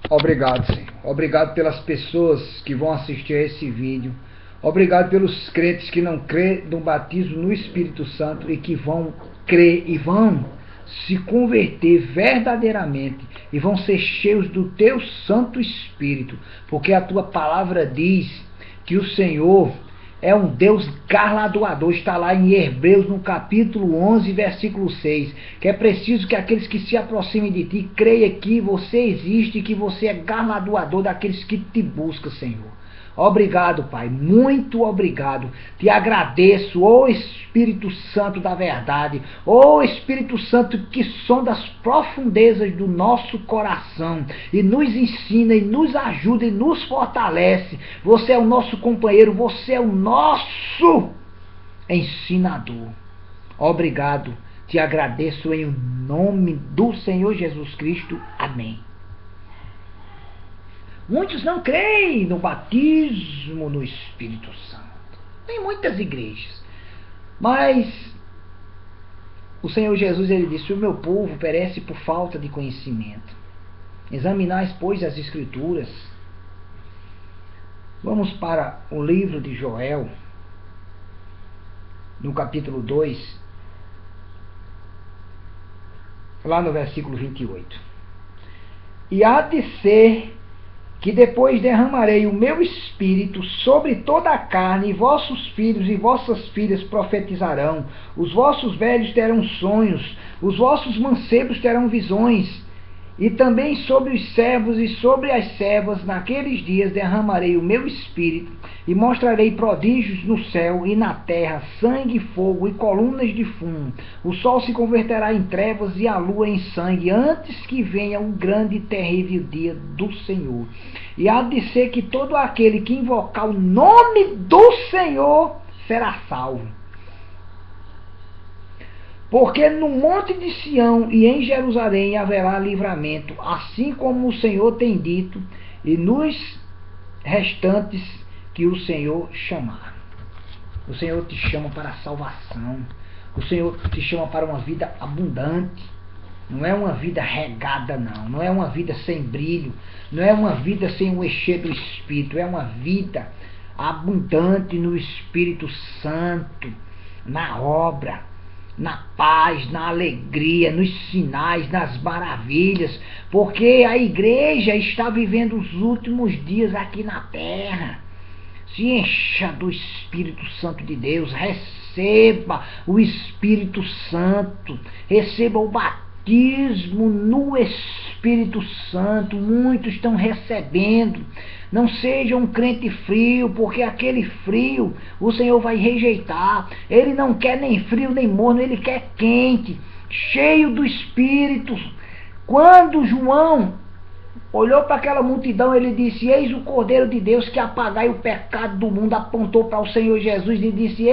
Obrigado, Senhor. Obrigado pelas pessoas que vão assistir a esse vídeo. Obrigado pelos crentes que não crêem no batismo no Espírito Santo e que vão crer e vão se converter verdadeiramente e vão ser cheios do Teu Santo Espírito, porque a Tua palavra diz que o Senhor é um Deus galardoador. Está lá em Hebreus, no capítulo 11, versículo 6, que é preciso que aqueles que se aproximem de Ti creiam que você existe e que você é galardoador daqueles que Te buscam, Senhor. Obrigado, Pai, muito obrigado. Te agradeço, ó Espírito Santo da verdade, ó Espírito Santo que sonda as profundezas do nosso coração e nos ensina e nos ajuda e nos fortalece. Você é o nosso companheiro, você é o nosso ensinador. Obrigado, te agradeço em nome do Senhor Jesus Cristo. Amém. Muitos não creem no batismo no Espírito Santo. Tem muitas igrejas. Mas o Senhor Jesus, ele disse: o meu povo perece por falta de conhecimento. Examinais, pois, as Escrituras. Vamos para o livro de Joel, no capítulo 2, lá no versículo 28. E há de ser que depois derramarei o meu espírito sobre toda a carne, e vossos filhos e vossas filhas profetizarão, os vossos velhos terão sonhos, os vossos mancebos terão visões, e também sobre os servos e sobre as servas naqueles dias derramarei o meu espírito, e mostrarei prodígios no céu e na terra, sangue, fogo e colunas de fumo. O sol se converterá em trevas e a lua em sangue, antes que venha o grande e terrível dia do Senhor. E há de ser que todo aquele que invocar o nome do Senhor será salvo. Porque no monte de Sião e em Jerusalém haverá livramento, assim como o Senhor tem dito, e nos restantes que o Senhor chamar. O Senhor te chama para a salvação. O Senhor te chama para uma vida abundante. Não é uma vida regada, não. Não é uma vida sem brilho. Não é uma vida sem o encher do Espírito. É uma vida abundante no Espírito Santo, na obra, na paz, na alegria, nos sinais, nas maravilhas, porque a igreja está vivendo os últimos dias aqui na terra. Se encha do Espírito Santo de Deus, receba o Espírito Santo, receba o batismo no Espírito Santo. Muitos estão recebendo. Não seja um crente frio, porque aquele frio o Senhor vai rejeitar. Ele não quer nem frio nem morno, ele quer quente, cheio do Espírito. Quando João olhou para aquela multidão, ele disse: eis o Cordeiro de Deus que apagai o pecado do mundo. Apontou para o Senhor Jesus e disse: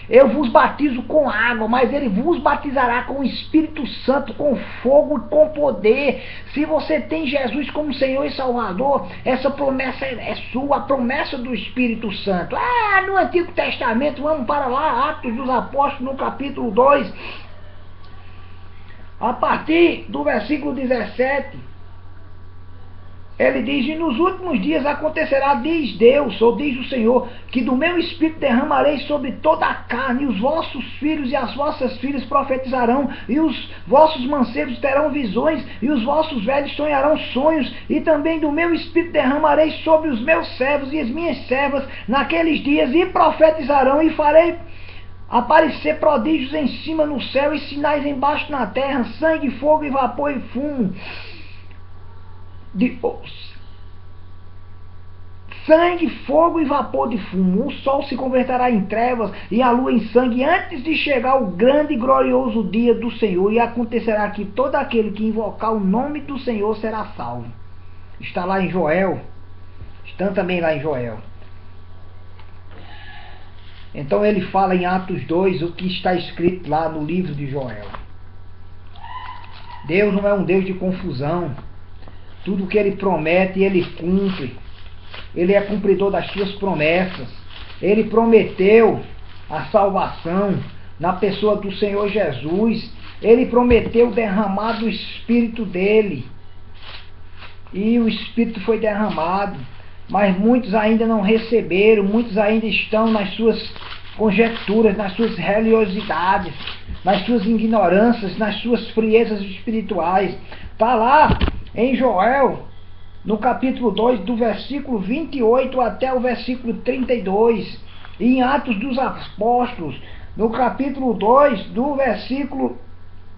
eu vos batizo com água, mas ele vos batizará com o Espírito Santo, com fogo e com poder. Se você tem Jesus como Senhor e Salvador, essa promessa é sua, a promessa do Espírito Santo. No Antigo Testamento, vamos para lá, Atos dos Apóstolos, no capítulo 2, a partir do versículo 17, ele diz: e nos últimos dias acontecerá, diz Deus, ou diz o Senhor, que do meu Espírito derramarei sobre toda a carne, e os vossos filhos e as vossas filhas profetizarão, e os vossos mancebos terão visões, e os vossos velhos sonharão sonhos, e também do meu Espírito derramarei sobre os meus servos e as minhas servas naqueles dias, e profetizarão, e farei aparecer prodígios em cima no céu, e sinais embaixo na terra, sangue, fogo e vapor e fumo. Sangue, fogo e vapor de fumo. O sol se converterá em trevas e a lua em sangue, antes de chegar o grande e glorioso dia do Senhor. E acontecerá que todo aquele que invocar o nome do Senhor será salvo. Está lá em Joel. Está também lá em Joel. Então ele fala em Atos 2 o que está escrito lá no livro de Joel. Deus não é um Deus de confusão. Tudo que ele promete, ele cumpre. Ele é cumpridor das suas promessas. Ele prometeu a salvação na pessoa do Senhor Jesus. Ele prometeu derramar do Espírito dele. e o Espírito foi derramado, mas muitos ainda não receberam, muitos ainda estão nas suas conjecturas, nas suas religiosidades, nas suas ignorâncias, nas suas friezas espirituais. Está lá em Joel, no capítulo 2, do versículo 28 até o versículo 32, e em Atos dos Apóstolos, no capítulo 2, do versículo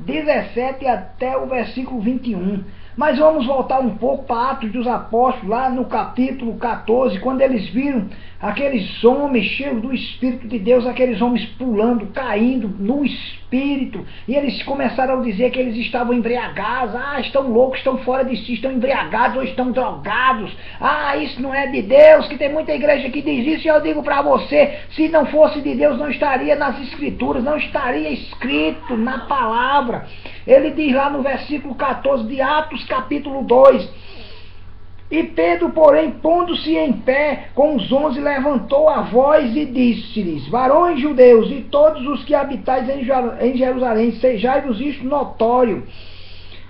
17 até o versículo 21. Mas vamos voltar um pouco para Atos dos Apóstolos, lá no capítulo 14, quando eles viram aqueles homens cheios do Espírito de Deus, aqueles homens pulando, caindo no Espírito, e eles começaram a dizer que eles estavam embriagados. Estão loucos, estão fora de si, estão embriagados ou estão drogados. Isso não é de Deus, que tem muita igreja que diz isso, e eu digo para você, se não fosse de Deus, não estaria nas Escrituras, não estaria escrito na palavra. Ele diz lá no versículo 14 de Atos, capítulo 2, e Pedro, porém, pondo-se em pé com os 11, levantou a voz e disse-lhes: varões judeus e todos os que habitais em Jerusalém, sejai-vos isto notório,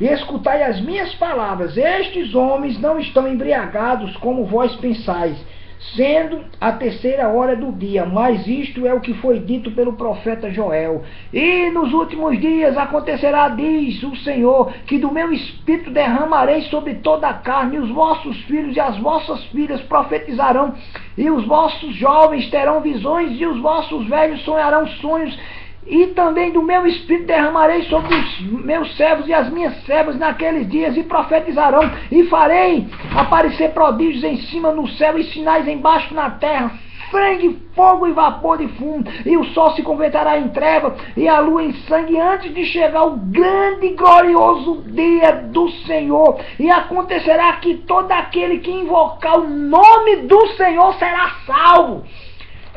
e escutai as minhas palavras. Estes homens não estão embriagados como vós pensais, sendo a 3ª hora do dia, mas isto é o que foi dito pelo profeta Joel. E nos últimos dias acontecerá, diz o Senhor, que do meu Espírito derramarei sobre toda a carne, e os vossos filhos e as vossas filhas profetizarão, e os vossos jovens terão visões, e os vossos velhos sonharão sonhos. E também do meu Espírito derramarei sobre os meus servos e as minhas servas naqueles dias, e profetizarão, e farei aparecer prodígios em cima no céu e sinais embaixo na terra, sangue, fogo e vapor de fumo, e o sol se converterá em treva e a lua em sangue, antes de chegar o grande e glorioso dia do Senhor. E acontecerá que todo aquele que invocar o nome do Senhor será salvo.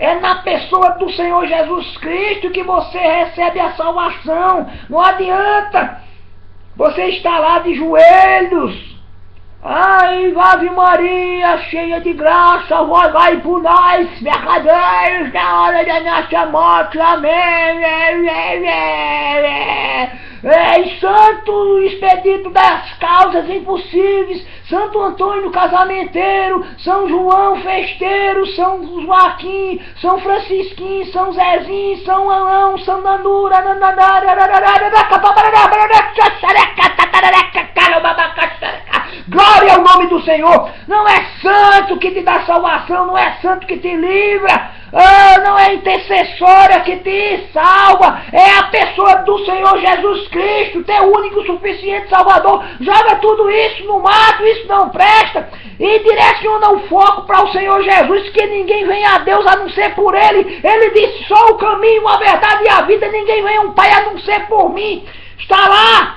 É na pessoa do Senhor Jesus Cristo que você recebe a salvação. Não adianta você estar lá de joelhos. Ave Maria, cheia de graça, rogai por nós, pecadores, na hora da nossa morte. Amém. Santo Expedito das causas impossíveis, Santo Antônio casamenteiro, São João festeiro, São Joaquim, São Francisquim, São Zezinho, São Anão, São Nanura, glória ao nome do Senhor. Não é santo que te dá salvação, não é santo que te livra, não é intercessória que te salva, é a pessoa do Senhor Jesus Cristo, teu único suficiente Salvador. Joga tudo isso no mato, isso não presta, e direciona o foco para o Senhor Jesus, que ninguém vem a Deus a não ser por Ele. Ele disse: só o caminho, a verdade e a vida, ninguém vem a um Pai a não ser por mim. Está lá.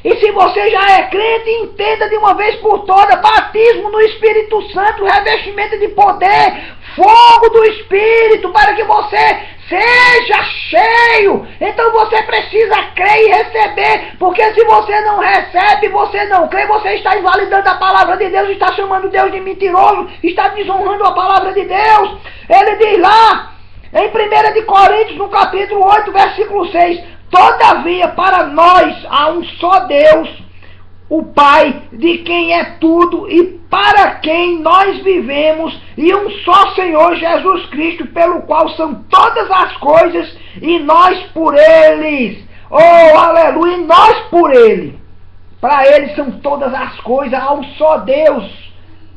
E se você já é crente, entenda de uma vez por todas: batismo no Espírito Santo, revestimento de poder, fogo do Espírito, para que você seja cheio. Então você precisa crer e receber, porque se você não recebe, você não crê, você está invalidando a palavra de Deus, está chamando Deus de mentiroso, está desonrando a palavra de Deus. Ele diz lá em 1 de Coríntios, no capítulo 8, versículo 6: todavia, para nós há um só Deus, o Pai, de quem é tudo e para quem nós vivemos, e um só Senhor Jesus Cristo, pelo qual são todas as coisas, e nós por eles. Oh, aleluia! E nós por Ele. Para Ele são todas as coisas. Há um só Deus,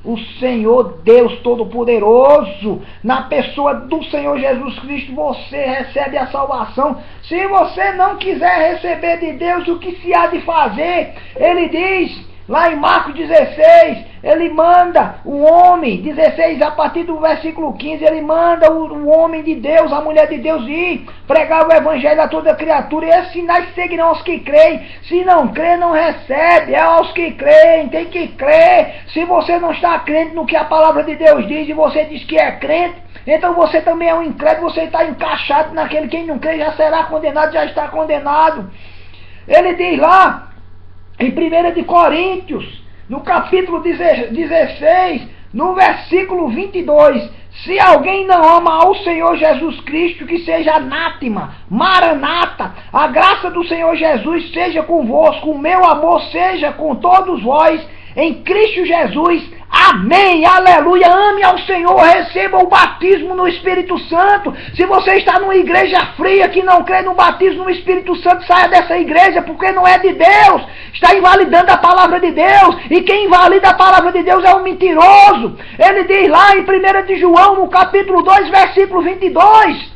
o Senhor Deus Todo-Poderoso. Na pessoa do Senhor Jesus Cristo você recebe a salvação. Se você não quiser receber de Deus, o que se há de fazer? Ele diz lá em Marcos 16, ele manda o homem, 16 a partir do versículo 15, ele manda o homem de Deus, a mulher de Deus ir pregar o evangelho a toda criatura, e esses sinais seguirão aos que creem. Se não crê, não recebe. É aos que creem, tem que crer. Se você não está crente no que a palavra de Deus diz, e você diz que é crente, então você também é um incrédulo, você está encaixado naquele. Quem não crê já será condenado, já está condenado. Ele diz lá em 1 de Coríntios, no capítulo 16, no versículo 22, se alguém não ama ao Senhor Jesus Cristo, que seja anátema, maranata, a graça do Senhor Jesus seja convosco, o meu amor seja com todos vós, em Cristo Jesus. Amém, aleluia, ame ao Senhor, receba o batismo no Espírito Santo. Se você está numa igreja fria que não crê no batismo no Espírito Santo, saia dessa igreja, porque não é de Deus, está invalidando a palavra de Deus, e quem invalida a palavra de Deus é um mentiroso. Ele diz lá em 1 de João, no capítulo 2, versículo 22,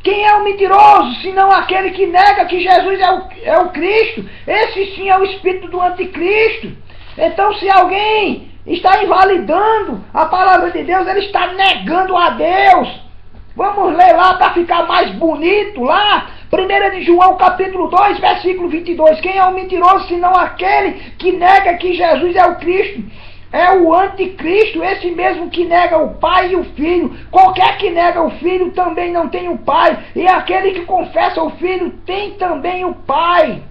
quem é o mentiroso, senão aquele que nega que Jesus é o Cristo? Esse sim é o espírito do anticristo. Então, se alguém está invalidando a palavra de Deus, ele está negando a Deus. Vamos ler lá para ficar mais bonito lá. 1 de João capítulo 2, versículo 22. Quem é o mentiroso, senão aquele que nega que Jesus é o Cristo? É o anticristo, esse mesmo que nega o Pai e o Filho. Qualquer que nega o Filho também não tem o Pai. E aquele que confessa o Filho tem também o Pai.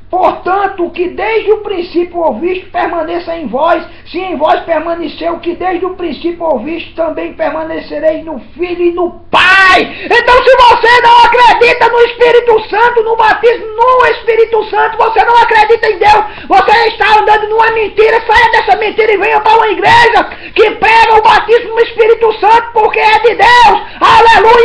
Portanto, o que desde o princípio ouviste permaneça em vós. Se em vós permaneceu o que desde o princípio ouviste, também permanecereis no Filho e no Pai. Então, se você não acredita no Espírito Santo, no batismo no Espírito Santo, você não acredita em Deus, você está andando numa mentira. Saia dessa mentira e venha para uma igreja que prega o batismo no Espírito Santo, porque é de Deus. Aleluia!